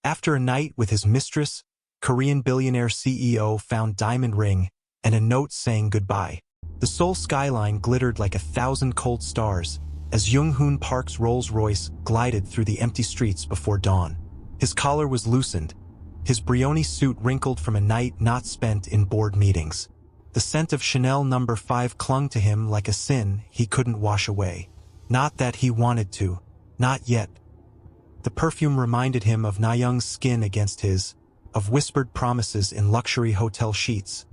After a night with his mistress, Korean billionaire CEO found diamond ring and a note saying goodbye. The Seoul skyline glittered like 1,000 cold stars as Jung-hoon Park's Rolls-Royce glided through the empty streets before dawn. His collar was loosened, his Brioni suit wrinkled from a night not spent in board meetings. The scent of Chanel No. 5 clung to him like a sin he couldn't wash away. Not that he wanted to. Not yet. The perfume reminded him of Na-young's skin against his, of whispered promises in luxury hotel sheets,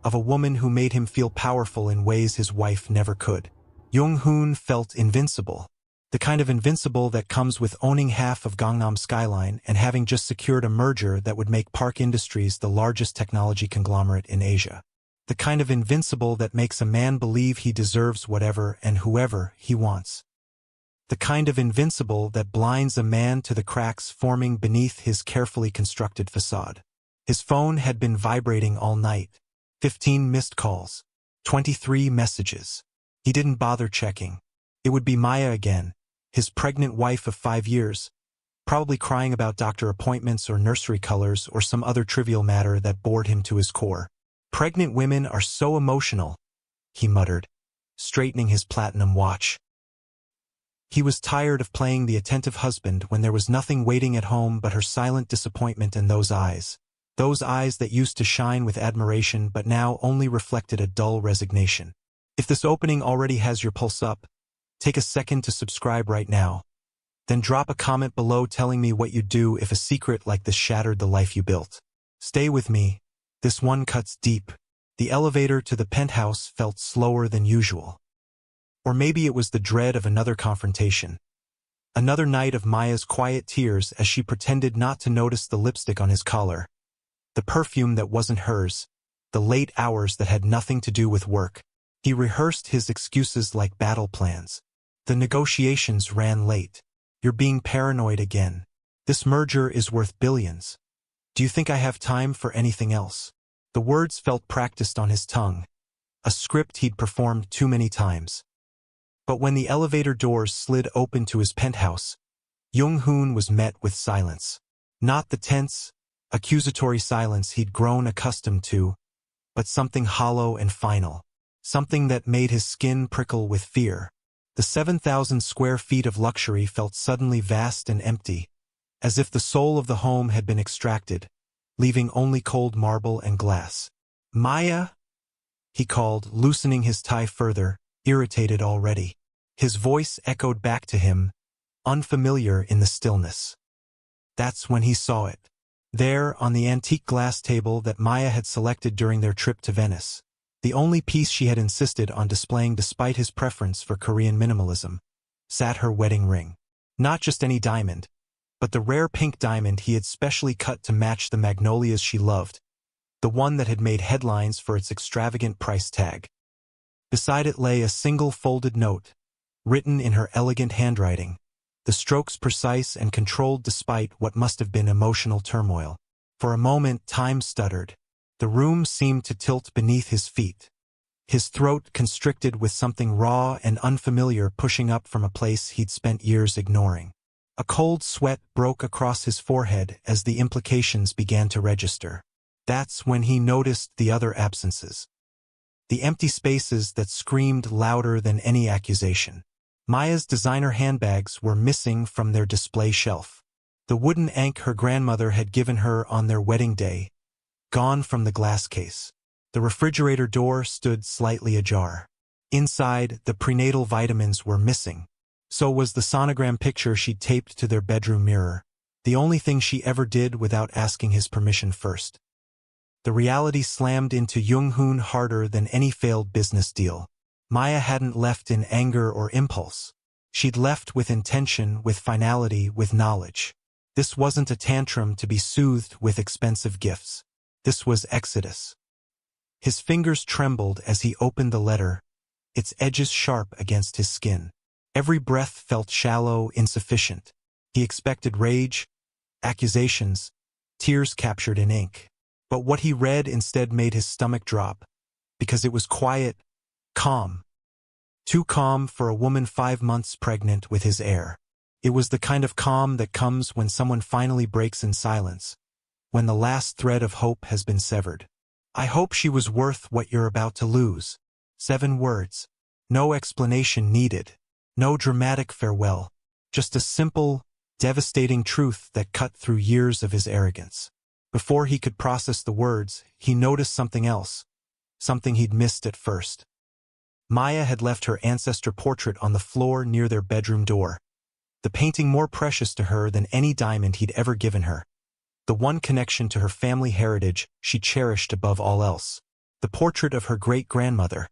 of a woman who made him feel powerful in ways his wife never could. Jung-hoon felt invincible. The kind of invincible that comes with owning half of Gangnam skyline and having just secured a merger that would make Park Industries the largest technology conglomerate in Asia. The kind of invincible that makes a man believe he deserves whatever and whoever he wants. The kind of invincible that blinds a man to the cracks forming beneath his carefully constructed facade. His phone had been vibrating all night. 15 missed calls. 23 messages. He didn't bother checking. It would be Maya again, his pregnant wife of 5 years, probably crying about doctor appointments or nursery colors or some other trivial matter that bored him to his core. Pregnant women are so emotional, he muttered, straightening his platinum watch. He was tired of playing the attentive husband when there was nothing waiting at home but her silent disappointment and those eyes that used to shine with admiration but now only reflected a dull resignation. If this opening already has your pulse up, take a second to subscribe right now. Then drop a comment below telling me what you'd do if a secret like this shattered the life you built. Stay with me. This one cuts deep. The elevator to the penthouse felt slower than usual. Or maybe it was the dread of another confrontation. Another night of Maya's quiet tears as she pretended not to notice the lipstick on his collar. The perfume that wasn't hers. The late hours that had nothing to do with work. He rehearsed his excuses like battle plans. The negotiations ran late. You're being paranoid again. This merger is worth billions. Do you think I have time for anything else? The words felt practiced on his tongue. A script he'd performed too many times. But when the elevator doors slid open to his penthouse, Jung-hoon was met with silence. Not the tense, accusatory silence he'd grown accustomed to, but something hollow and final. Something that made his skin prickle with fear. The 7,000 square feet of luxury felt suddenly vast and empty, as if the soul of the home had been extracted, leaving only cold marble and glass. Maya? He called, loosening his tie further, irritated already. His voice echoed back to him, unfamiliar in the stillness. That's when he saw it. There, on the antique glass table that Maya had selected during their trip to Venice. The only piece she had insisted on displaying despite his preference for Korean minimalism, sat her wedding ring. Not just any diamond, but the rare pink diamond he had specially cut to match the magnolias she loved, the one that had made headlines for its extravagant price tag. Beside it lay a single folded note, written in her elegant handwriting, the strokes precise and controlled despite what must have been emotional turmoil. For a moment time stuttered. The room seemed to tilt beneath his feet. His throat constricted with something raw and unfamiliar pushing up from a place he'd spent years ignoring. A cold sweat broke across his forehead as the implications began to register. That's when he noticed the other absences. The empty spaces that screamed louder than any accusation. Maya's designer handbags were missing from their display shelf. The wooden ankh her grandmother had given her on their wedding day, gone from the glass case. The refrigerator door stood slightly ajar. Inside, the prenatal vitamins were missing. So was the sonogram picture she'd taped to their bedroom mirror, the only thing she ever did without asking his permission first. The reality slammed into Jung-hoon harder than any failed business deal. Maya hadn't left in anger or impulse. She'd left with intention, with finality, with knowledge. This wasn't a tantrum to be soothed with expensive gifts. This was exodus. His fingers trembled as he opened the letter, its edges sharp against his skin. Every breath felt shallow, insufficient. He expected rage, accusations, tears captured in ink. But what he read instead made his stomach drop, because it was quiet, calm. Too calm for a woman 5 months pregnant with his heir. It was the kind of calm that comes when someone finally breaks in silence, when the last thread of hope has been severed. I hope she was worth what you're about to lose. 7 words. No explanation needed. No dramatic farewell. Just a simple, devastating truth that cut through years of his arrogance. Before he could process the words, he noticed something else. Something he'd missed at first. Maya had left her ancestor portrait on the floor near their bedroom door. The painting more precious to her than any diamond he'd ever given her. The one connection to her family heritage she cherished above all else. The portrait of her great-grandmother,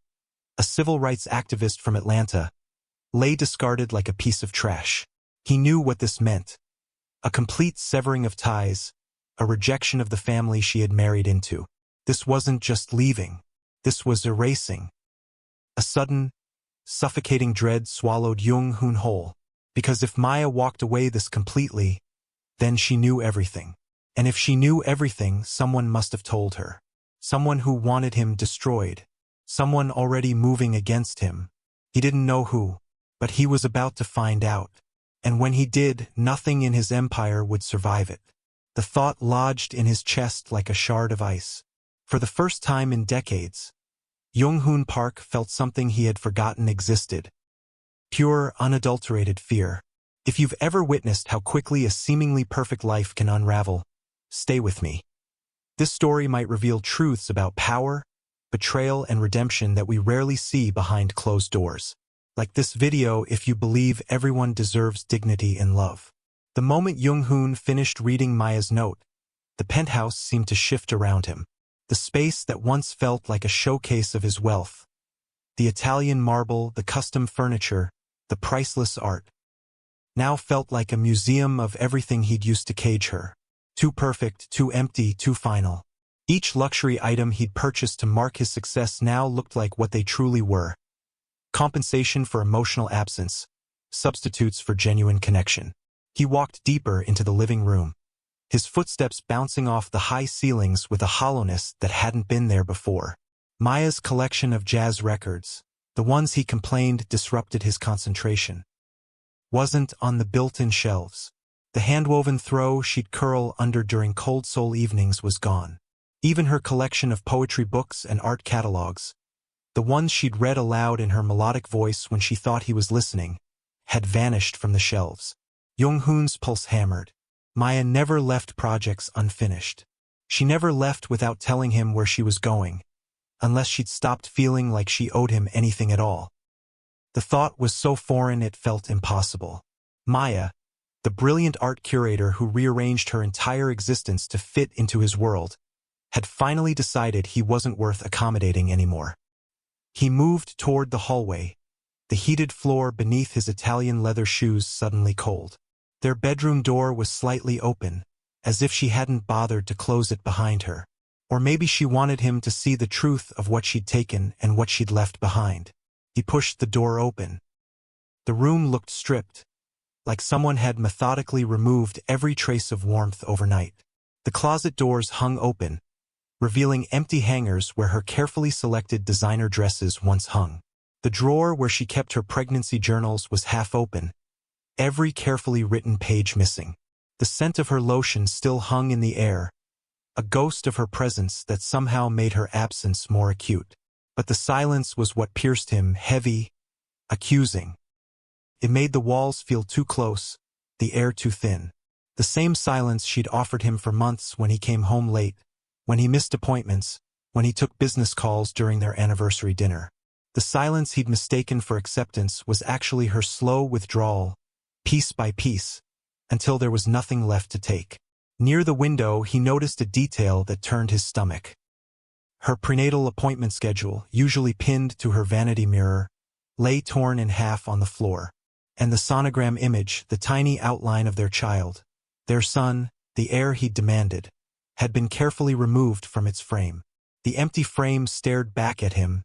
a civil rights activist from Atlanta, lay discarded like a piece of trash. He knew what this meant. A complete severing of ties, a rejection of the family she had married into. This wasn't just leaving. This was erasing. A sudden, suffocating dread swallowed Jung-hoon whole. Because if Maya walked away this completely, then she knew everything. And if she knew everything, someone must have told her. Someone who wanted him destroyed. Someone already moving against him. He didn't know who, but he was about to find out. And when he did, nothing in his empire would survive it. The thought lodged in his chest like a shard of ice. For the first time in decades, Jung-hoon Park felt something he had forgotten existed. Pure, unadulterated fear. If you've ever witnessed how quickly a seemingly perfect life can unravel, stay with me. This story might reveal truths about power, betrayal, and redemption that we rarely see behind closed doors. Like this video if you believe everyone deserves dignity and love. The moment Jung-hoon finished reading Maya's note, the penthouse seemed to shift around him. The space that once felt like a showcase of his wealth. The Italian marble, the custom furniture, the priceless art, now felt like a museum of everything he'd used to cage her. Too perfect, too empty, too final. Each luxury item he'd purchased to mark his success now looked like what they truly were. Compensation for emotional absence, substitutes for genuine connection. He walked deeper into the living room, his footsteps bouncing off the high ceilings with a hollowness that hadn't been there before. Maya's collection of jazz records, the ones he complained disrupted his concentration, wasn't on the built-in shelves. The hand-woven throw she'd curl under during cold soul evenings was gone. Even her collection of poetry books and art catalogs, the ones she'd read aloud in her melodic voice when she thought he was listening, had vanished from the shelves. Jung-hoon's pulse hammered. Maya never left projects unfinished. She never left without telling him where she was going, unless she'd stopped feeling like she owed him anything at all. The thought was so foreign it felt impossible. Maya, the brilliant art curator who rearranged her entire existence to fit into his world, had finally decided he wasn't worth accommodating anymore. He moved toward the hallway, the heated floor beneath his Italian leather shoes suddenly cold. Their bedroom door was slightly open, as if she hadn't bothered to close it behind her. Or maybe she wanted him to see the truth of what she'd taken and what she'd left behind. He pushed the door open. The room looked stripped, like someone had methodically removed every trace of warmth overnight. The closet doors hung open, revealing empty hangers where her carefully selected designer dresses once hung. The drawer where she kept her pregnancy journals was half open, every carefully written page missing. The scent of her lotion still hung in the air, a ghost of her presence that somehow made her absence more acute. But the silence was what pierced him, heavy, accusing. It made the walls feel too close, the air too thin. The same silence she'd offered him for months when he came home late, when he missed appointments, when he took business calls during their anniversary dinner. The silence he'd mistaken for acceptance was actually her slow withdrawal, piece by piece, until there was nothing left to take. Near the window, he noticed a detail that turned his stomach. Her prenatal appointment schedule, usually pinned to her vanity mirror, lay torn in half on the floor. And the sonogram image, the tiny outline of their child, their son, the heir he'd demanded, had been carefully removed from its frame. The empty frame stared back at him,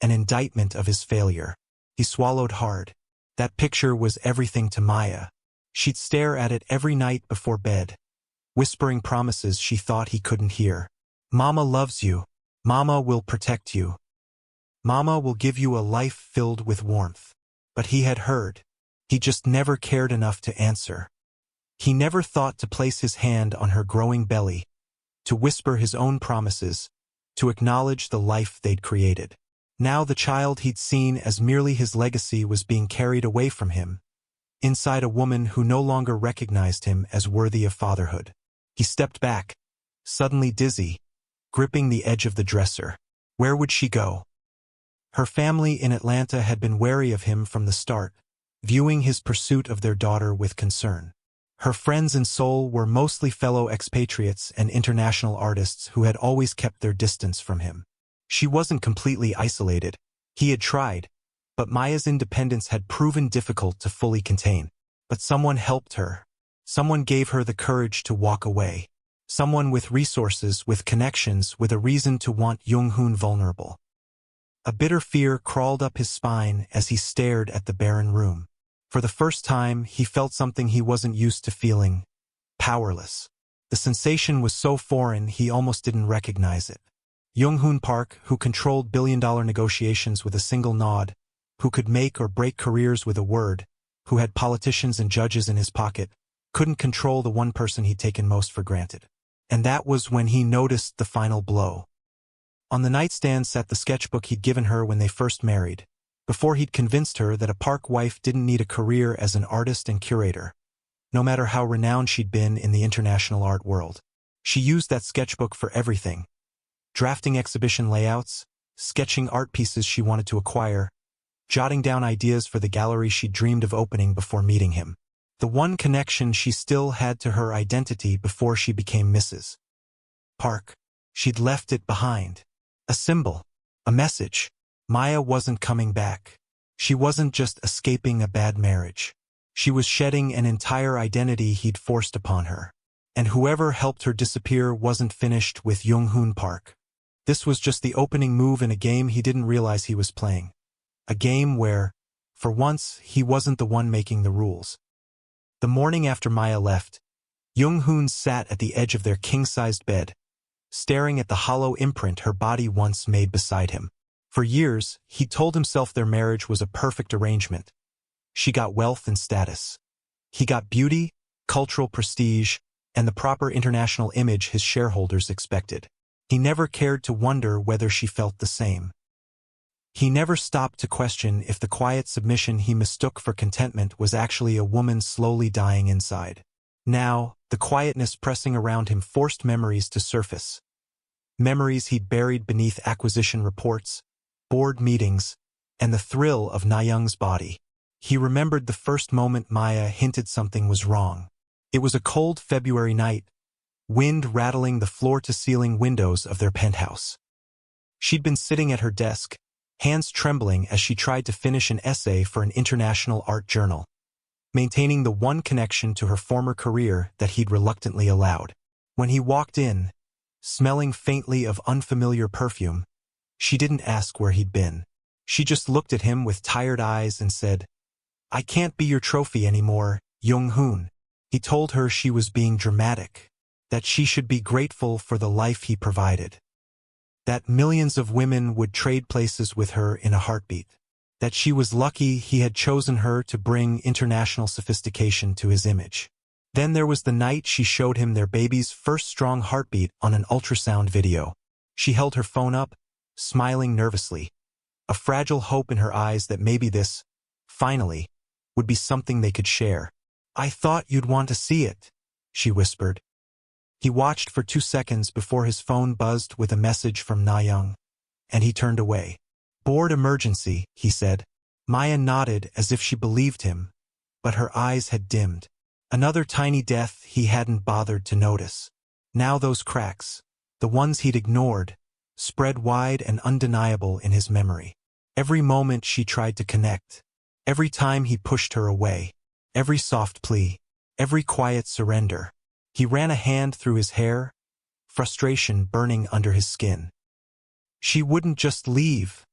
an indictment of his failure. He swallowed hard. That picture was everything to Maya. She'd stare at it every night before bed, whispering promises she thought he couldn't hear. Mama loves you. Mama will protect you. Mama will give you a life filled with warmth. But he had heard. He just never cared enough to answer. He never thought to place his hand on her growing belly, to whisper his own promises, to acknowledge the life they'd created. Now the child he'd seen as merely his legacy was being carried away from him, inside a woman who no longer recognized him as worthy of fatherhood. He stepped back, suddenly dizzy, gripping the edge of the dresser. Where would she go? Her family in Atlanta had been wary of him from the start, viewing his pursuit of their daughter with concern. Her friends in Seoul were mostly fellow expatriates and international artists who had always kept their distance from him. She wasn't completely isolated. He had tried, but Maya's independence had proven difficult to fully contain. But someone helped her. Someone gave her the courage to walk away. Someone with resources, with connections, with a reason to want Jung-hoon vulnerable. A bitter fear crawled up his spine as he stared at the barren room. For the first time, he felt something he wasn't used to feeling: powerless. The sensation was so foreign he almost didn't recognize it. Jung-hoon Park, who controlled billion-dollar negotiations with a single nod, who could make or break careers with a word, who had politicians and judges in his pocket, couldn't control the one person he'd taken most for granted. And that was when he noticed the final blow. On the nightstand sat the sketchbook he'd given her when they first married, before he'd convinced her that a Park wife didn't need a career as an artist and curator, no matter how renowned she'd been in the international art world. She used that sketchbook for everything: drafting exhibition layouts, sketching art pieces she wanted to acquire, jotting down ideas for the gallery she dreamed of opening before meeting him. The one connection she still had to her identity before she became Mrs. Park. She'd left it behind. A symbol. A message. Maya wasn't coming back. She wasn't just escaping a bad marriage. She was shedding an entire identity he'd forced upon her. And whoever helped her disappear wasn't finished with Jung-hoon Park. This was just the opening move in a game he didn't realize he was playing. A game where, for once, he wasn't the one making the rules. The morning after Maya left, Jung-hoon sat at the edge of their king-sized bed, staring at the hollow imprint her body once made beside him. For years, he'd told himself their marriage was a perfect arrangement. She got wealth and status. He got beauty, cultural prestige, and the proper international image his shareholders expected. He never cared to wonder whether she felt the same. He never stopped to question if the quiet submission he mistook for contentment was actually a woman slowly dying inside. Now, the quietness pressing around him forced memories to surface. Memories he'd buried beneath acquisition reports, board meetings, and the thrill of Na-young's body. He remembered the first moment Maya hinted something was wrong. It was a cold February night, wind rattling the floor-to-ceiling windows of their penthouse. She'd been sitting at her desk, hands trembling as she tried to finish an essay for an international art journal, maintaining the one connection to her former career that he'd reluctantly allowed. When he walked in, smelling faintly of unfamiliar perfume, she didn't ask where he'd been. She just looked at him with tired eyes and said, "I can't be your trophy anymore, Jung-hoon." He told her she was being dramatic, that she should be grateful for the life he provided, that millions of women would trade places with her in a heartbeat, that she was lucky he had chosen her to bring international sophistication to his image. Then there was the night she showed him their baby's first strong heartbeat on an ultrasound video. She held her phone up, smiling nervously, a fragile hope in her eyes that maybe this, finally, would be something they could share. "I thought you'd want to see it," she whispered. He watched for 2 seconds before his phone buzzed with a message from Na-young, and he turned away. "Board emergency," he said. Maya nodded as if she believed him, but her eyes had dimmed. Another tiny death he hadn't bothered to notice. Now those cracks, the ones he'd ignored, spread wide and undeniable in his memory. Every moment she tried to connect, every time he pushed her away, every soft plea, every quiet surrender. He ran a hand through his hair, frustration burning under his skin. "She wouldn't just leave,"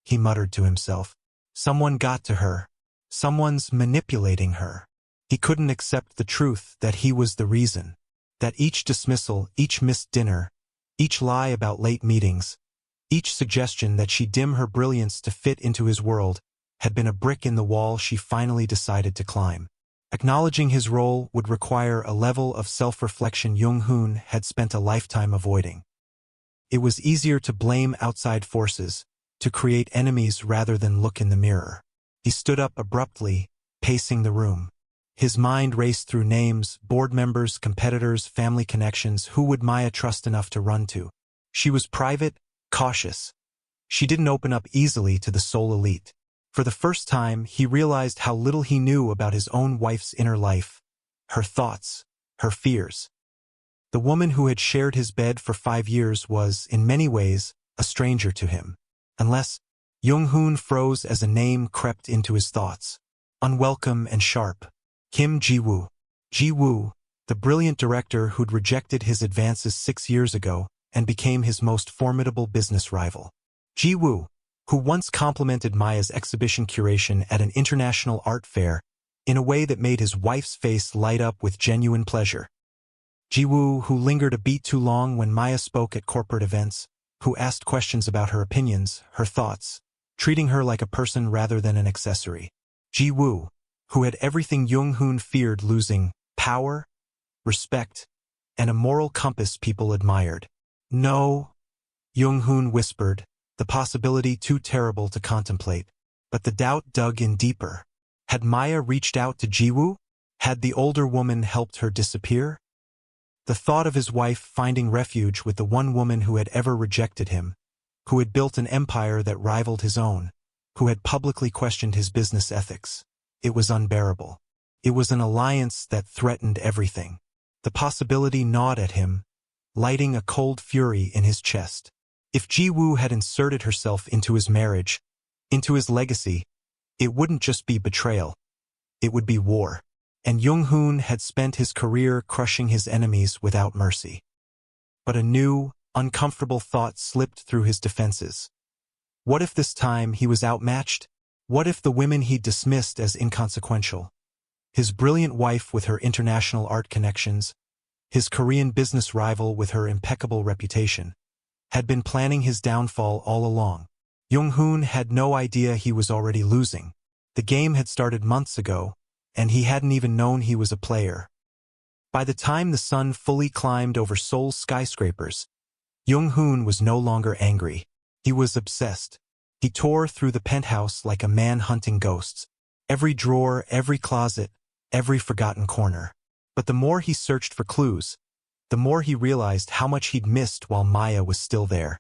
he muttered to himself. "Someone got to her. Someone's manipulating her." He couldn't accept the truth that he was the reason, that each dismissal, each missed dinner, each lie about late meetings, each suggestion that she dim her brilliance to fit into his world, had been a brick in the wall she finally decided to climb. Acknowledging his role would require a level of self-reflection Jung-hoon had spent a lifetime avoiding. It was easier to blame outside forces, to create enemies rather than look in the mirror. He stood up abruptly, pacing the room. His mind raced through names, board members, competitors, family connections. Who would Maya trust enough to run to? She was private, cautious. She didn't open up easily to the Seoul elite. For the first time, he realized how little he knew about his own wife's inner life, her thoughts, her fears. The woman who had shared his bed for 5 years was, in many ways, a stranger to him. Unless Jung-hoon froze as a name crept into his thoughts. Unwelcome and sharp. Kim Ji-woo. Ji-woo, the brilliant director who'd rejected his advances 6 years ago and became his most formidable business rival. Ji-woo, who once complimented Maya's exhibition curation at an international art fair in a way that made his wife's face light up with genuine pleasure. Ji-woo, who lingered a beat too long when Maya spoke at corporate events, who asked questions about her opinions, her thoughts, treating her like a person rather than an accessory. Ji-woo, who had everything Jung-hoon feared losing: power, respect, and a moral compass people admired. No, Jung-hoon whispered, the possibility too terrible to contemplate. But the doubt dug in deeper. Had Maya reached out to Ji-woo? Had the older woman helped her disappear? The thought of his wife finding refuge with the one woman who had ever rejected him, who had built an empire that rivaled his own, who had publicly questioned his business ethics. It was unbearable. It was an alliance that threatened everything. The possibility gnawed at him, lighting a cold fury in his chest. If Ji-woo had inserted herself into his marriage, into his legacy, it wouldn't just be betrayal. It would be war. And Jung-hoon had spent his career crushing his enemies without mercy. But a new, uncomfortable thought slipped through his defenses. What if this time he was outmatched? What if the women he'd dismissed as inconsequential, his brilliant wife with her international art connections, his Korean business rival with her impeccable reputation, had been planning his downfall all along? Jung-hoon had no idea he was already losing. The game had started months ago, and he hadn't even known he was a player. By the time the sun fully climbed over Seoul's skyscrapers, Jung-hoon was no longer angry. He was obsessed. He tore through the penthouse like a man hunting ghosts. Every drawer, every closet, every forgotten corner. But the more he searched for clues, the more he realized how much he'd missed while Maya was still there.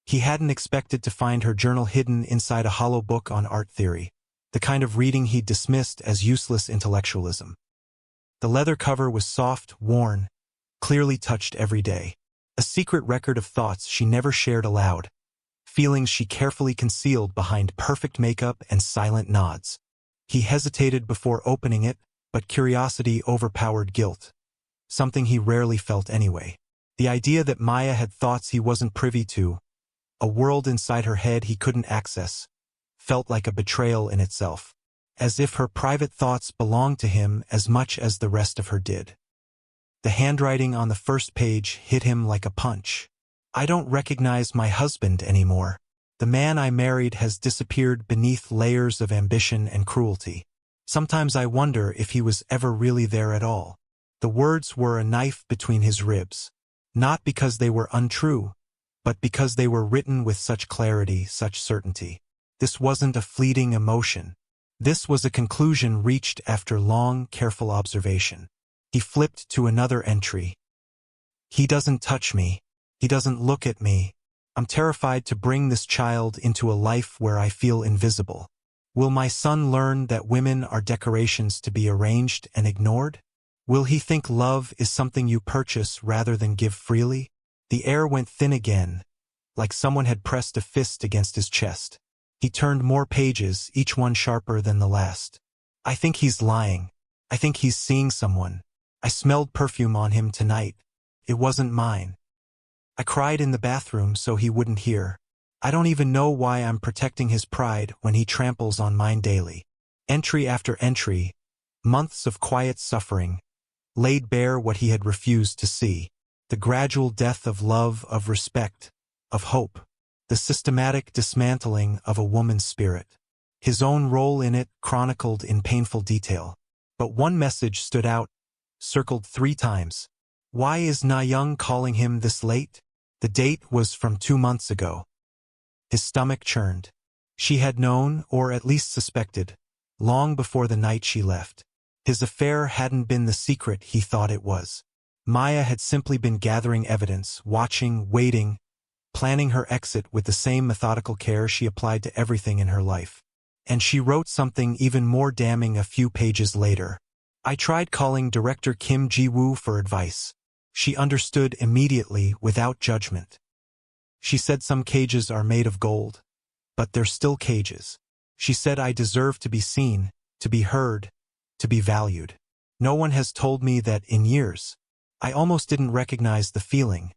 He hadn't expected to find her journal hidden inside a hollow book on art theory, the kind of reading he'd dismissed as useless intellectualism. The leather cover was soft, worn, clearly touched every day. A secret record of thoughts she never shared aloud, feelings she carefully concealed behind perfect makeup and silent nods. He hesitated before opening it, but curiosity overpowered guilt, something he rarely felt anyway. The idea that Maya had thoughts he wasn't privy to, a world inside her head he couldn't access, felt like a betrayal in itself, as if her private thoughts belonged to him as much as the rest of her did. The handwriting on the first page hit him like a punch. I don't recognize my husband anymore. The man I married has disappeared beneath layers of ambition and cruelty. Sometimes I wonder if he was ever really there at all. The words were a knife between his ribs, not because they were untrue, but because they were written with such clarity, such certainty. This wasn't a fleeting emotion. This was a conclusion reached after long, careful observation. He flipped to another entry. He doesn't touch me. He doesn't look at me. I'm terrified to bring this child into a life where I feel invisible. Will my son learn that women are decorations to be arranged and ignored? Will he think love is something you purchase rather than give freely? The air went thin again, like someone had pressed a fist against his chest. He turned more pages, each one sharper than the last. I think he's lying. I think he's seeing someone. I smelled perfume on him tonight. It wasn't mine. I cried in the bathroom so he wouldn't hear. I don't even know why I'm protecting his pride when he tramples on mine daily. Entry after entry, months of quiet suffering, laid bare what he had refused to see. The gradual death of love, of respect, of hope. The systematic dismantling of a woman's spirit. his own role in it chronicled in painful detail. But one message stood out, circled 3 times. Why is Na-young calling him this late? The date was from 2 months ago. His stomach churned. She had known, or at least suspected, long before the night she left. His affair hadn't been the secret he thought it was. Maya had simply been gathering evidence, watching, waiting, planning her exit with the same methodical care she applied to everything in her life. And she wrote something even more damning a few pages later. I tried calling director Kim Ji-woo for advice. She understood immediately, without judgment. She said some cages are made of gold, but they're still cages. She said I deserve to be seen, to be heard, to be valued. No one has told me that in years. I almost didn't recognize the feeling,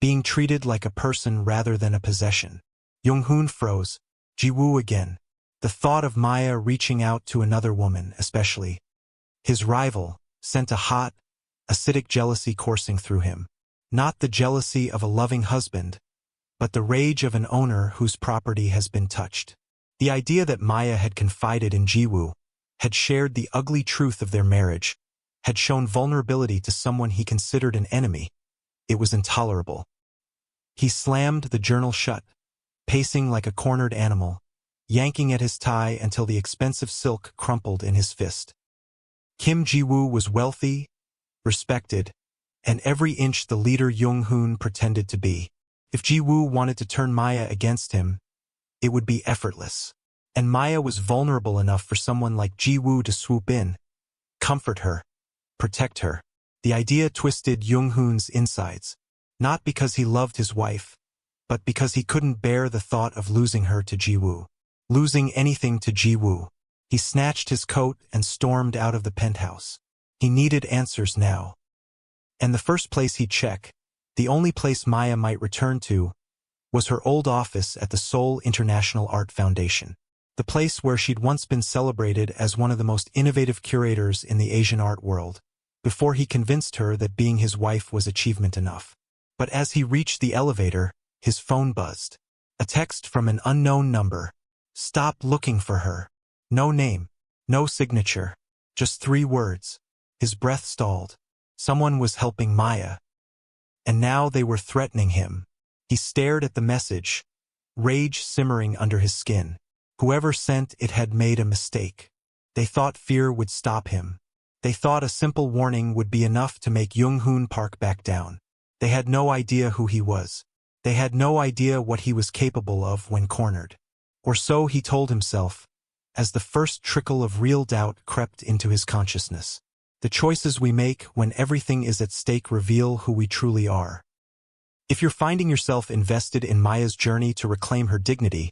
being treated like a person rather than a possession. Jung-hoon froze. Ji-woo again. The thought of Maya reaching out to another woman, especially his rival, sent a hot, acidic jealousy coursing through him. Not the jealousy of a loving husband, but the rage of an owner whose property has been touched. The idea that Maya had confided in Ji-woo, had shared the ugly truth of their marriage, had shown vulnerability to someone he considered an enemy. It was intolerable. He slammed the journal shut, pacing like a cornered animal, yanking at his tie until the expensive silk crumpled in his fist. Kim Ji-woo was wealthy, respected, and every inch the leader Jung-hoon pretended to be. If Ji-woo wanted to turn Maya against him, it would be effortless. And Maya was vulnerable enough for someone like Ji-woo to swoop in, comfort her, protect her. The idea twisted Jung-hoon's insides, not because he loved his wife, but because he couldn't bear the thought of losing her to Ji-woo. Losing anything to Ji-woo. He snatched his coat and stormed out of the penthouse. He needed answers now. And the first place he'd check, the only place Maya might return to, was her old office at the Seoul International Art Foundation. The place where she'd once been celebrated as one of the most innovative curators in the Asian art world, before he convinced her that being his wife was achievement enough. But as he reached the elevator, his phone buzzed. A text from an unknown number. Stop looking for her. No name, no signature, just 3 words. His breath stalled. Someone was helping Maya. And now they were threatening him. He stared at the message, rage simmering under his skin. Whoever sent it had made a mistake. They thought fear would stop him. They thought a simple warning would be enough to make Jung-hoon Park back down. They had no idea who he was. They had no idea what he was capable of when cornered. Or so he told himself, as the first trickle of real doubt crept into his consciousness. The choices we make when everything is at stake reveal who we truly are. If you're finding yourself invested in Maya's journey to reclaim her dignity,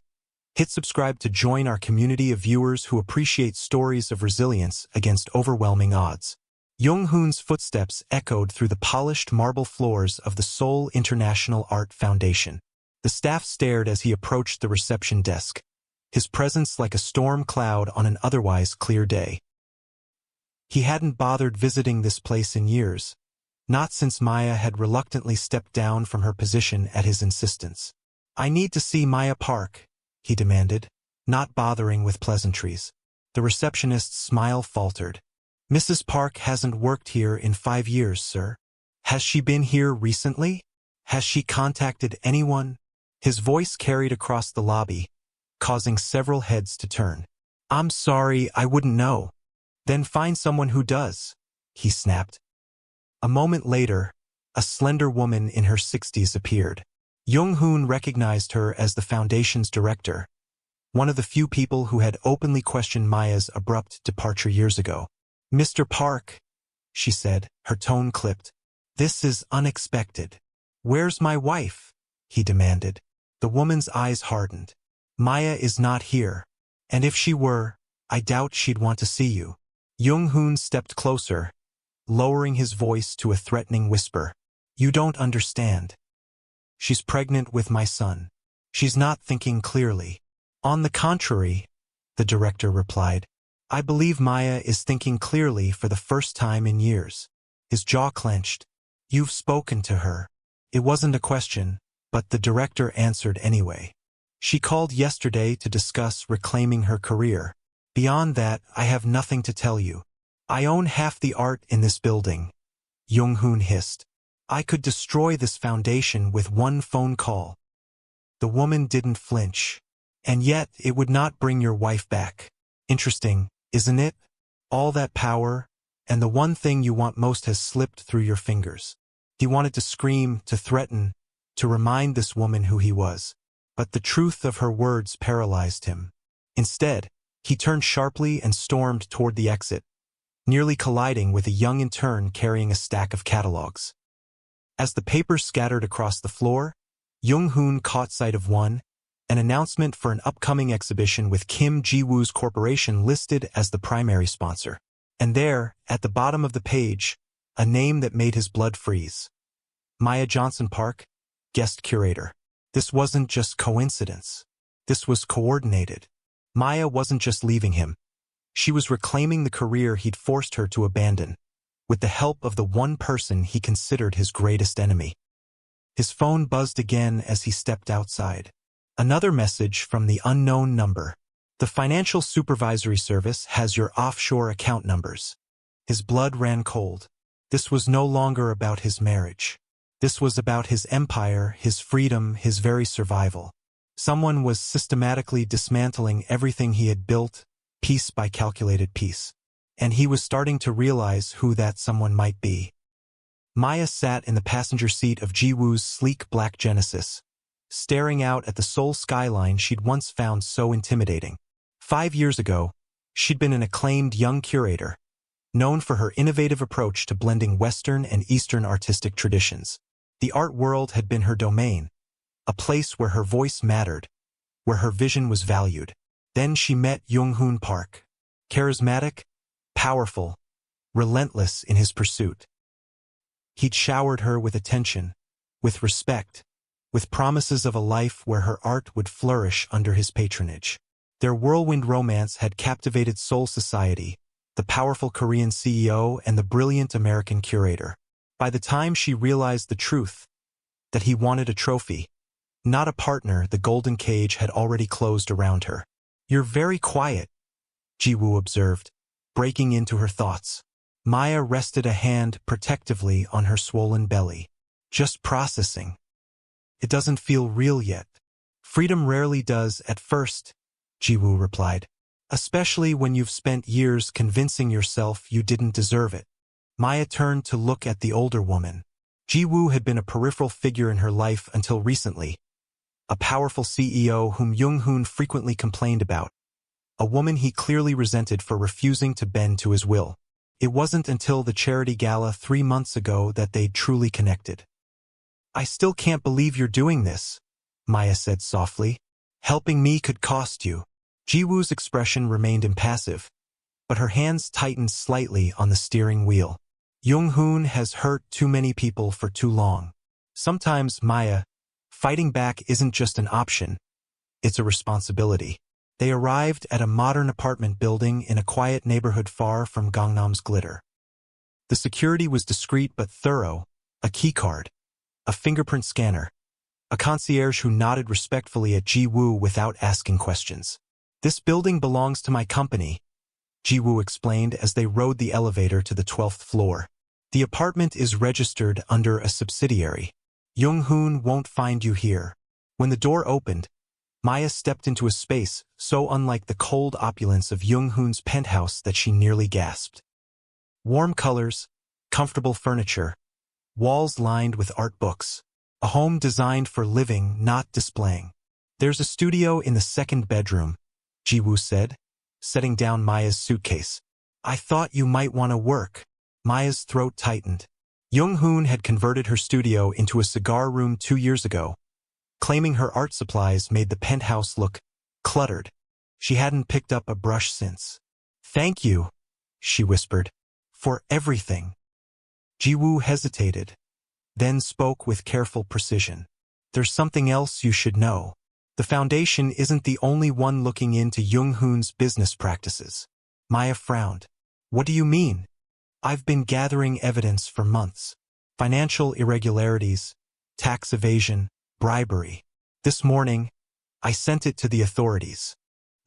hit subscribe to join our community of viewers who appreciate stories of resilience against overwhelming odds. Jung-hoon's footsteps echoed through the polished marble floors of the Seoul International Art Foundation. The staff stared as he approached the reception desk, his presence like a storm cloud on an otherwise clear day. He hadn't bothered visiting this place in years, not since Maya had reluctantly stepped down from her position at his insistence. I need to see Maya Park, he demanded, not bothering with pleasantries. The receptionist's smile faltered. Mrs. Park hasn't worked here in 5 years, sir. Has she been here recently? Has she contacted anyone? His voice carried across the lobby, causing several heads to turn. I'm sorry, I wouldn't know. Then find someone who does, he snapped. A moment later, a slender woman in her 60s appeared. Jung-hoon recognized her as the foundation's director, one of the few people who had openly questioned Maya's abrupt departure years ago. Mr. Park, she said, her tone clipped. This is unexpected. Where's my wife? He demanded. The woman's eyes hardened. Maya is not here. And if she were, I doubt she'd want to see you. Jung-hoon stepped closer, lowering his voice to a threatening whisper. You don't understand. She's pregnant with my son. She's not thinking clearly. On the contrary, the director replied. I believe Maya is thinking clearly for the first time in years. His jaw clenched. You've spoken to her. It wasn't a question, but the director answered anyway. She called yesterday to discuss reclaiming her career. Beyond that, I have nothing to tell you. I own half the art in this building, Jung-hoon hissed. I could destroy this foundation with one phone call. The woman didn't flinch. And yet, it would not bring your wife back. Interesting, isn't it? All that power, and the one thing you want most has slipped through your fingers. He wanted to scream, to threaten, to remind this woman who he was. But the truth of her words paralyzed him. Instead, he turned sharply and stormed toward the exit, nearly colliding with a young intern carrying a stack of catalogs. As the papers scattered across the floor, Jung-hoon caught sight of one, an announcement for an upcoming exhibition with Kim Ji-woo's corporation listed as the primary sponsor. And there, at the bottom of the page, a name that made his blood freeze. Maya Johnson Park, guest curator. This wasn't just coincidence. This was coordinated. Maya wasn't just leaving him. She was reclaiming the career he'd forced her to abandon, with the help of the one person he considered his greatest enemy. His phone buzzed again as he stepped outside. Another message from the unknown number. The Financial Supervisory Service has your offshore account numbers. His blood ran cold. This was no longer about his marriage. This was about his empire, his freedom, his very survival. Someone was systematically dismantling everything he had built, piece by calculated piece. And he was starting to realize who that someone might be. Maya sat in the passenger seat of Ji-woo's sleek black Genesis, staring out at the Seoul skyline she'd once found so intimidating. 5 years ago, she'd been an acclaimed young curator, known for her innovative approach to blending Western and Eastern artistic traditions. The art world had been her domain, a place where her voice mattered, where her vision was valued. Then she met Jung-hoon Park, charismatic, powerful, relentless in his pursuit. He'd showered her with attention, with respect, with promises of a life where her art would flourish under his patronage. Their whirlwind romance had captivated Seoul society, the powerful Korean CEO and the brilliant American curator. By the time she realized the truth, that he wanted a trophy, not a partner, the golden cage had already closed around her. You're very quiet, Ji-woo observed, breaking into her thoughts. Maya rested a hand protectively on her swollen belly. Just processing. It doesn't feel real yet. Freedom rarely does at first, Ji-woo replied. Especially when you've spent years convincing yourself you didn't deserve it. Maya turned to look at the older woman. Ji-woo had been a peripheral figure in her life until recently. A powerful CEO whom Jung-hoon frequently complained about. A woman he clearly resented for refusing to bend to his will. It wasn't until the charity gala 3 months ago that they'd truly connected. I still can't believe you're doing this, Maya said softly. Helping me could cost you. Ji-woo's expression remained impassive, but her hands tightened slightly on the steering wheel. Jung-hoon has hurt too many people for too long. Sometimes, Maya, fighting back isn't just an option, it's a responsibility. They arrived at a modern apartment building in a quiet neighborhood far from Gangnam's glitter. The security was discreet but thorough, a keycard, a fingerprint scanner, a concierge who nodded respectfully at Ji-woo without asking questions. This building belongs to my company, Ji-woo explained as they rode the elevator to the 12th floor. The apartment is registered under a subsidiary. Jung-hoon won't find you here. When the door opened, Maya stepped into a space so unlike the cold opulence of Jung-hoon's penthouse that she nearly gasped. Warm colors, comfortable furniture, walls lined with art books. A home designed for living, not displaying. There's a studio in the second bedroom, Ji-woo said, setting down Maya's suitcase. I thought you might want to work. Maya's throat tightened. Jung-hoon had converted her studio into a cigar room 2 years ago, claiming her art supplies made the penthouse look cluttered. She hadn't picked up a brush since. Thank you, she whispered, for everything. Ji-woo hesitated, then spoke with careful precision. There's something else you should know. The foundation isn't the only one looking into Jung-hoon's business practices. Maya frowned. What do you mean? I've been gathering evidence for months. Financial irregularities, tax evasion, bribery. This morning, I sent it to the authorities.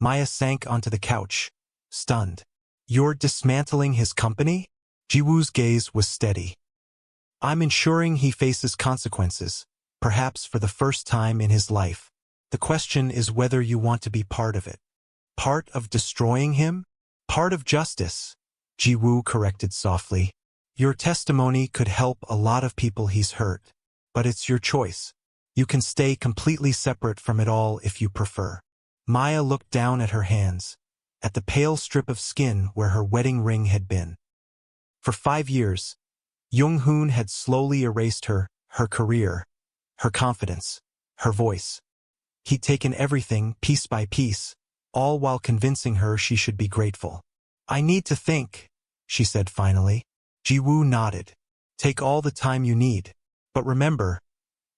Maya sank onto the couch, stunned. You're dismantling his company? Jiwoo's gaze was steady. I'm ensuring he faces consequences, perhaps for the first time in his life. The question is whether you want to be part of it. Part of destroying him? Part of justice, Jiwoo corrected softly. Your testimony could help a lot of people he's hurt, but it's your choice. You can stay completely separate from it all if you prefer. Maya looked down at her hands, at the pale strip of skin where her wedding ring had been. For 5 years, Jung-hoon had slowly erased her career, her confidence, her voice. He'd taken everything, piece by piece, all while convincing her she should be grateful. I need to think, she said finally. Jiwoo nodded. Take all the time you need. But remember,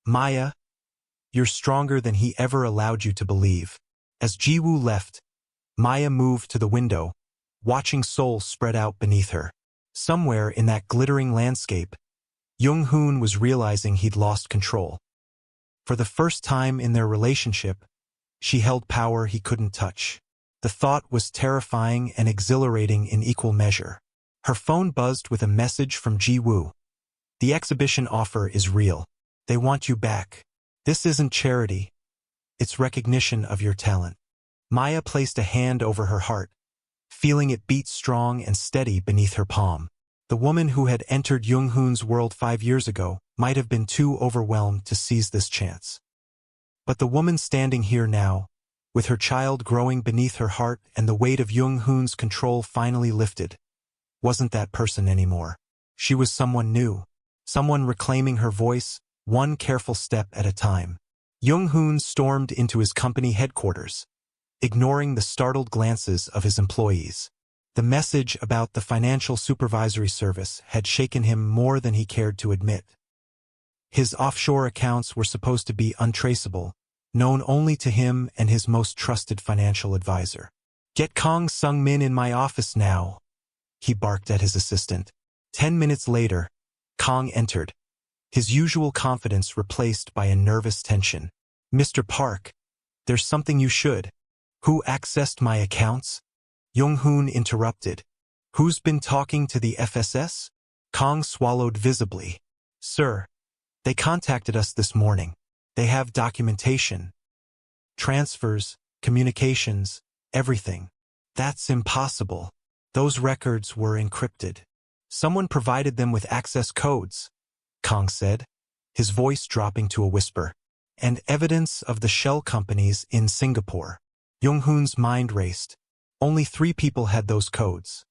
Maya, you're stronger than he ever allowed you to believe. As Jiwoo left, Maya moved to the window, watching Seoul spread out beneath her. Somewhere in that glittering landscape, Jung-hoon was realizing he'd lost control. For the first time in their relationship, she held power he couldn't touch. The thought was terrifying and exhilarating in equal measure. Her phone buzzed with a message from Jiwoo. The exhibition offer is real. They want you back. This isn't charity. It's recognition of your talent. Maya placed a hand over her heart, feeling it beat strong and steady beneath her palm. The woman who had entered Jung-hoon's world 5 years ago might have been too overwhelmed to seize this chance. But the woman standing here now, with her child growing beneath her heart and the weight of Jung-hoon's control finally lifted, wasn't that person anymore. She was someone new, someone reclaiming her voice, one careful step at a time. Jung-hoon stormed into his company headquarters, ignoring the startled glances of his employees. The message about the financial supervisory service had shaken him more than he cared to admit. His offshore accounts were supposed to be untraceable, known only to him and his most trusted financial advisor. Get Kang Sung-min in my office now, he barked at his assistant. 10 minutes later, Kang entered, his usual confidence replaced by a nervous tension. Mr. Park, there's something you should. Who accessed my accounts? Jung-hoon interrupted. Who's been talking to the FSS? Kang swallowed visibly. Sir, they contacted us this morning. They have documentation. Transfers, communications, everything. That's impossible. Those records were encrypted. Someone provided them with access codes, Kang said, his voice dropping to a whisper. And evidence of the shell companies in Singapore. Jung-hoon's mind raced. Only 3 people had those codes.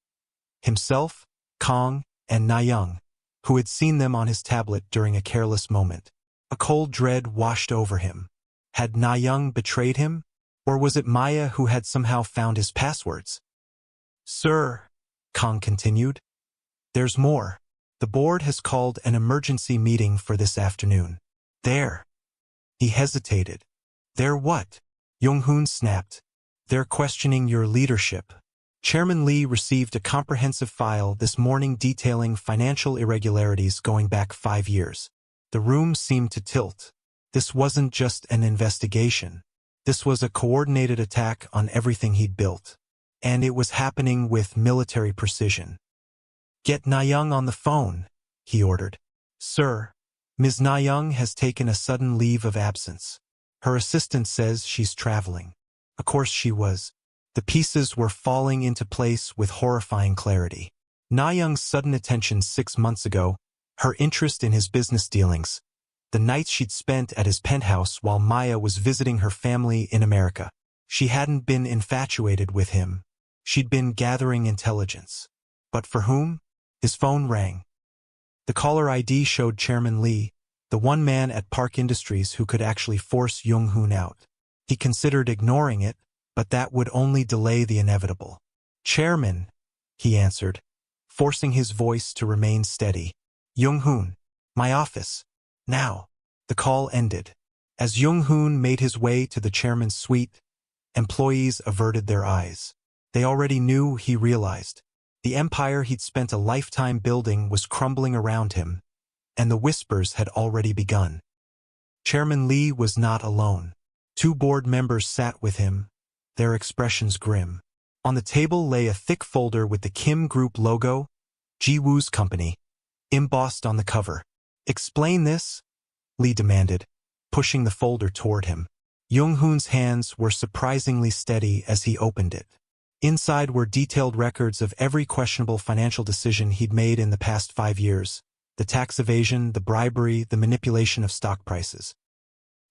Himself, Kang, and Na-young, who had seen them on his tablet during a careless moment. A cold dread washed over him. Had Na-young betrayed him? Or was it Maya who had somehow found his passwords? Sir, Kang continued, there's more. The board has called an emergency meeting for this afternoon. There. He hesitated. They're what? Jung-hoon snapped. They're questioning your leadership. Chairman Lee received a comprehensive file this morning detailing financial irregularities going back 5 years. The room seemed to tilt. This wasn't just an investigation. This was a coordinated attack on everything he'd built. And it was happening with military precision. Get Na-young on the phone, he ordered. Sir, Ms. Na-young has taken a sudden leave of absence. Her assistant says she's traveling. Of course she was. The pieces were falling into place with horrifying clarity. Na-young's sudden attention 6 months ago, her interest in his business dealings, the nights she'd spent at his penthouse while Maya was visiting her family in America. She hadn't been infatuated with him. She'd been gathering intelligence. But for whom? His phone rang. The caller ID showed Chairman Lee, the one man at Park Industries who could actually force Jung-hoon out. He considered ignoring it, but that would only delay the inevitable. Chairman, he answered, forcing his voice to remain steady. Jung-hoon, my office. Now. The call ended. As Jung-hoon made his way to the chairman's suite, employees averted their eyes. They already knew, he realized. The empire he'd spent a lifetime building was crumbling around him, and the whispers had already begun. Chairman Lee was not alone. Two board members sat with him, their expressions grim. On the table lay a thick folder with the Kim Group logo, Ji-woo's company, embossed on the cover. "Explain this?" Lee demanded, pushing the folder toward him. Jung-hoon's hands were surprisingly steady as he opened it. Inside were detailed records of every questionable financial decision he'd made in the past 5 years, the tax evasion, the bribery, the manipulation of stock prices.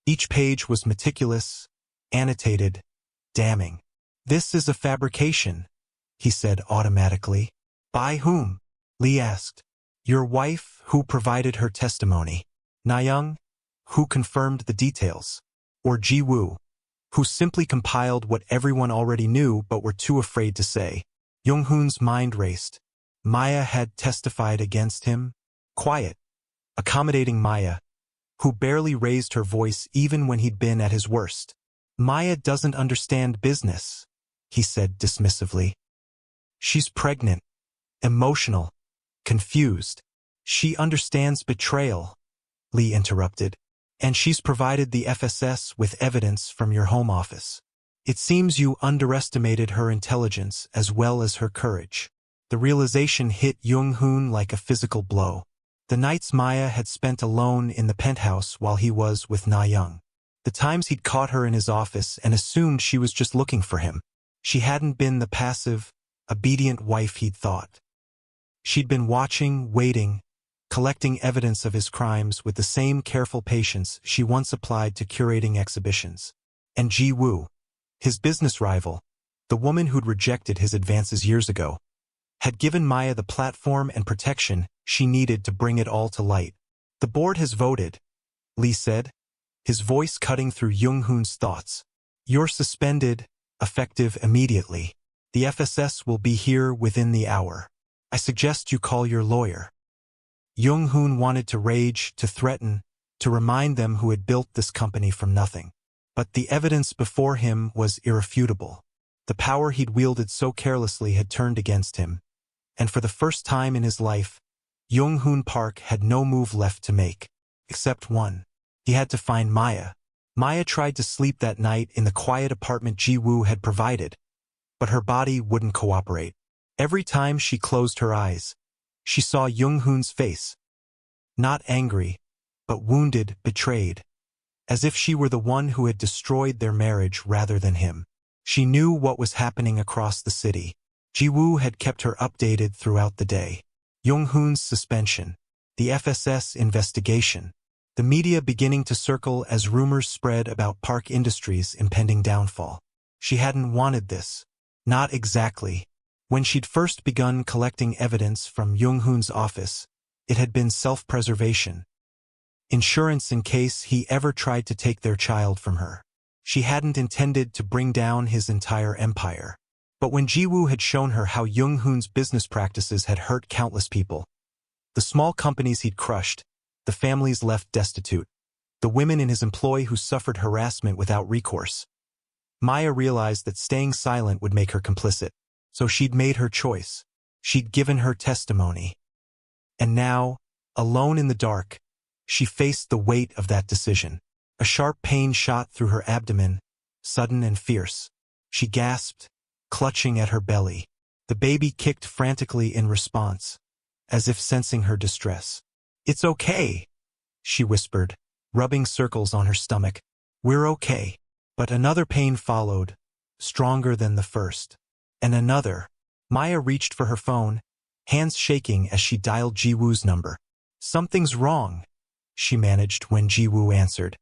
Each page was meticulous, annotated, damning. "This is a fabrication," he said automatically. "By whom?" Lee asked. "Your wife, who provided her testimony. Na-young, who confirmed the details. Or Ji-woo, who simply compiled what everyone already knew but were too afraid to say." Jung-hoon's mind raced. Maya had testified against him. Quiet, accommodating Maya, who barely raised her voice even when he'd been at his worst. "Maya doesn't understand business," he said dismissively. "She's pregnant, emotional, confused. She understands betrayal," Lee interrupted. "And she's provided the FSS with evidence from your home office. It seems you underestimated her intelligence as well as her courage." The realization hit Jung-hoon like a physical blow. The nights Maya had spent alone in the penthouse while he was with Na-young. The times he'd caught her in his office and assumed she was just looking for him. She hadn't been the passive, obedient wife he'd thought. She'd been watching, waiting, collecting evidence of his crimes with the same careful patience she once applied to curating exhibitions. And Ji-woo, his business rival, the woman who'd rejected his advances years ago, had given Maya the platform and protection she needed to bring it all to light. "The board has voted," Lee said, his voice cutting through Jung-hoon's thoughts. "You're suspended, effective immediately. The FSS will be here within the hour. I suggest you call your lawyer." Jung-hoon wanted to rage, to threaten, to remind them who had built this company from nothing. But the evidence before him was irrefutable. The power he'd wielded so carelessly had turned against him. And for the first time in his life, Jung-hoon Park had no move left to make. Except one. He had to find Maya. Maya tried to sleep that night in the quiet apartment Ji-woo had provided, but her body wouldn't cooperate. Every time she closed her eyes, she saw Jung-hoon's face. Not angry, but wounded, betrayed. As if she were the one who had destroyed their marriage rather than him. She knew what was happening across the city. Ji-woo had kept her updated throughout the day. Jung-hoon's suspension, the FSS investigation, the media beginning to circle as rumors spread about Park Industries' impending downfall. She hadn't wanted this. Not exactly. When she'd first begun collecting evidence from Jung-hoon's office, it had been self-preservation. Insurance in case he ever tried to take their child from her. She hadn't intended to bring down his entire empire. But when Ji-woo had shown her how Jung-hoon's business practices had hurt countless people, the small companies he'd crushed, the families left destitute, the women in his employ who suffered harassment without recourse, Maya realized that staying silent would make her complicit. So she'd made her choice. She'd given her testimony. And now, alone in the dark, she faced the weight of that decision. A sharp pain shot through her abdomen, sudden and fierce. She gasped, clutching at her belly. The baby kicked frantically in response, as if sensing her distress. "It's okay," she whispered, rubbing circles on her stomach. "We're okay." But another pain followed, stronger than the first. And another. Maya reached for her phone, hands shaking as she dialed Ji-woo's number. "Something's wrong," she managed when Ji-woo answered.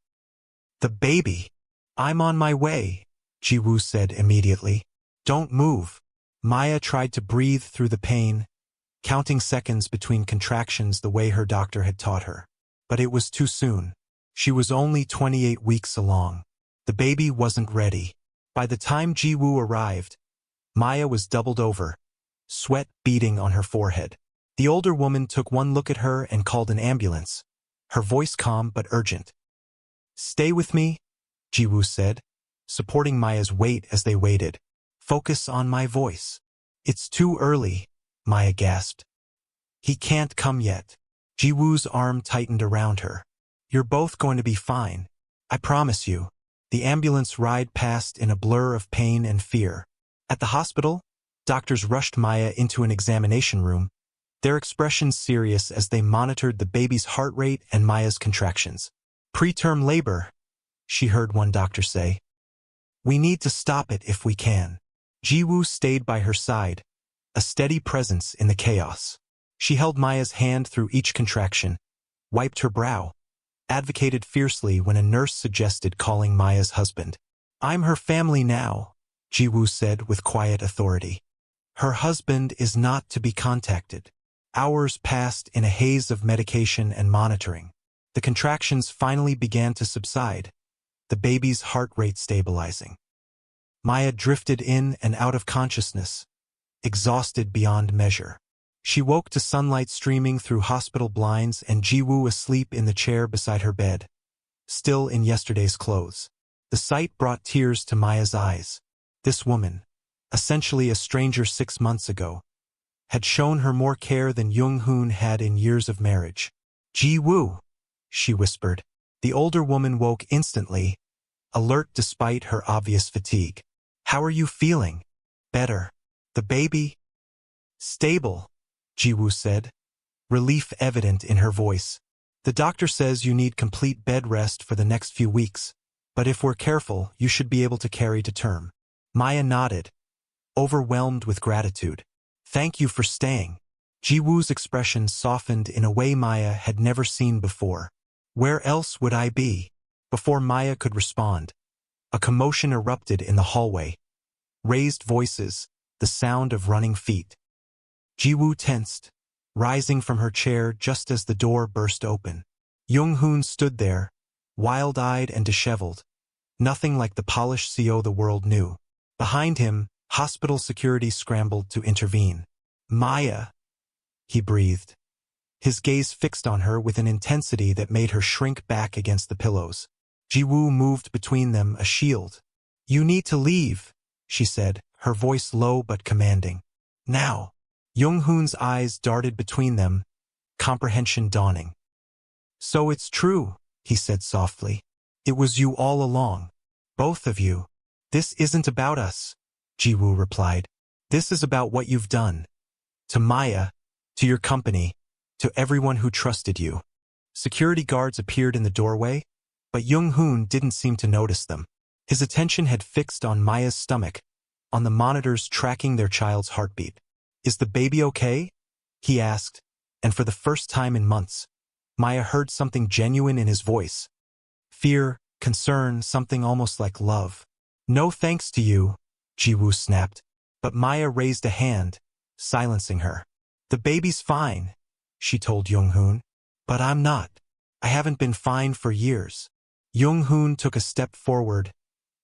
"The baby." "I'm on my way," Ji-woo said immediately. "Don't move." Maya tried to breathe through the pain, counting seconds between contractions the way her doctor had taught her. But it was too soon. She was only 28 weeks along. The baby wasn't ready. By the time Ji-woo arrived, Maya was doubled over, sweat beading on her forehead. The older woman took one look at her and called an ambulance, her voice calm but urgent. "Stay with me," Ji-woo said, supporting Maya's weight as they waited. "Focus on my voice." "It's too early," Maya gasped. "He can't come yet." Ji-woo's arm tightened around her. "You're both going to be fine. I promise you." The ambulance ride passed in a blur of pain and fear. At the hospital, doctors rushed Maya into an examination room, their expressions serious as they monitored the baby's heart rate and Maya's contractions. "Preterm labor," she heard one doctor say. "We need to stop it if we can." Ji-woo stayed by her side, a steady presence in the chaos. She held Maya's hand through each contraction, wiped her brow, advocated fiercely when a nurse suggested calling Maya's husband. "I'm her family now," Ji-woo said with quiet authority. "Her husband is not to be contacted." Hours passed in a haze of medication and monitoring. The contractions finally began to subside, the baby's heart rate stabilizing. Maya drifted in and out of consciousness, exhausted beyond measure. She woke to sunlight streaming through hospital blinds and Ji-woo asleep in the chair beside her bed, still in yesterday's clothes. The sight brought tears to Maya's eyes. This woman, essentially a stranger 6 months ago, had shown her more care than Jung-hoon had in years of marriage. "Ji-woo," she whispered. The older woman woke instantly, alert despite her obvious fatigue. "How are you feeling?" "Better." "The baby?" "Stable," Ji-woo said, relief evident in her voice. "The doctor says you need complete bed rest for the next few weeks, but if we're careful, you should be able to carry to term." Maya nodded, overwhelmed with gratitude. "Thank you for staying." Ji-woo's expression softened in a way Maya had never seen before. "Where else would I be?" Before Maya could respond, a commotion erupted in the hallway. Raised voices, the sound of running feet. Ji-woo tensed, rising from her chair just as the door burst open. Jung-hoon stood there, wild-eyed and disheveled, nothing like the polished CO the world knew. Behind him, hospital security scrambled to intervene. "Maya," he breathed, his gaze fixed on her with an intensity that made her shrink back against the pillows. Ji-woo moved between them, a shield. "You need to leave," she said, her voice low but commanding. "Now." Jung-hoon's eyes darted between them, comprehension dawning. "So it's true," he said softly. "It was you all along. Both of you." "This isn't about us," Ji-woo replied. "This is about what you've done. To Maya, to your company, to everyone who trusted you." Security guards appeared in the doorway, but Jung-hoon didn't seem to notice them. His attention had fixed on Maya's stomach, on the monitors tracking their child's heartbeat. "Is the baby okay?" he asked, and for the first time in months, Maya heard something genuine in his voice. Fear, concern, something almost like love. "No thanks to you," Ji-woo snapped, but Maya raised a hand, silencing her. "The baby's fine," she told Jung-hoon, "but I'm not. I haven't been fine for years." Jung-hoon took a step forward,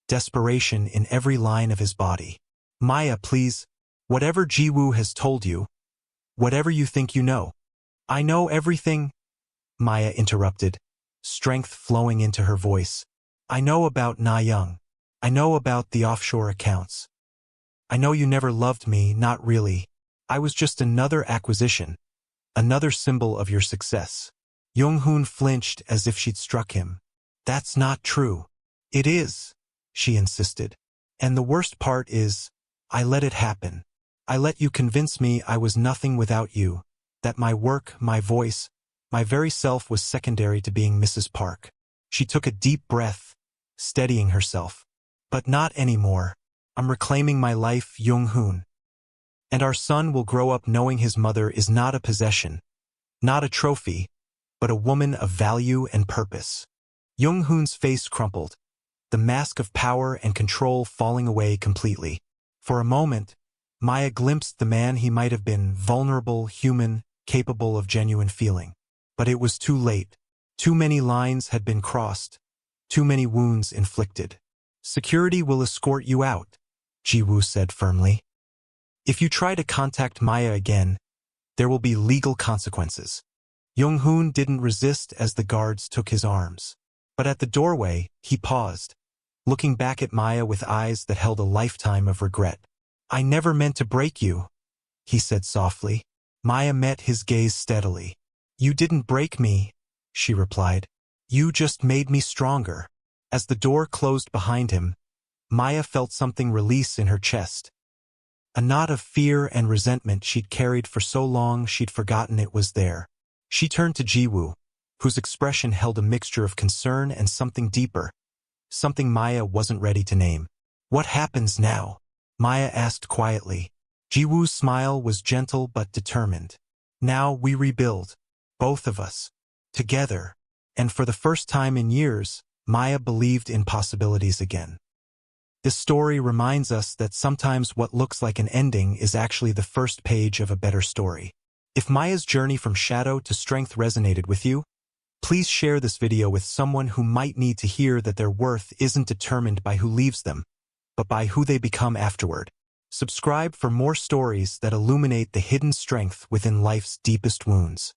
desperation in every line of his body. "Maya, please, whatever Ji-woo has told you, whatever you think you know." "I know everything," Maya interrupted, strength flowing into her voice. "I know about Na-young. I know about the offshore accounts. I know you never loved me, not really. I was just another acquisition, another symbol of your success." Jung-hoon flinched as if she'd struck him. "That's not true." "It is," she insisted. "And the worst part is, I let it happen. I let you convince me I was nothing without you, that my work, my voice, my very self was secondary to being Mrs. Park." She took a deep breath, steadying herself. "But not anymore. I'm reclaiming my life, Jung-hoon. And our son will grow up knowing his mother is not a possession, not a trophy, but a woman of value and purpose." Jung-hoon's face crumpled, the mask of power and control falling away completely. For a moment, Maya glimpsed the man he might have been, vulnerable, human, capable of genuine feeling. But it was too late. Too many lines had been crossed, too many wounds inflicted. "Security will escort you out," Ji-woo said firmly. "If you try to contact Maya again, there will be legal consequences." Jung-hoon didn't resist as the guards took his arms. But at the doorway, he paused, looking back at Maya with eyes that held a lifetime of regret. "I never meant to break you," he said softly. Maya met his gaze steadily. "You didn't break me," she replied. "You just made me stronger." As the door closed behind him, Maya felt something release in her chest. A knot of fear and resentment she'd carried for so long she'd forgotten it was there. She turned to Jiwoo, whose expression held a mixture of concern and something deeper, something Maya wasn't ready to name. "What happens now?" Maya asked quietly. Jiwoo's smile was gentle but determined. "Now we rebuild. Both of us. Together." And for the first time in years, Maya believed in possibilities again. This story reminds us that sometimes what looks like an ending is actually the first page of a better story. If Maya's journey from shadow to strength resonated with you, please share this video with someone who might need to hear that their worth isn't determined by who leaves them, but by who they become afterward. Subscribe for more stories that illuminate the hidden strength within life's deepest wounds.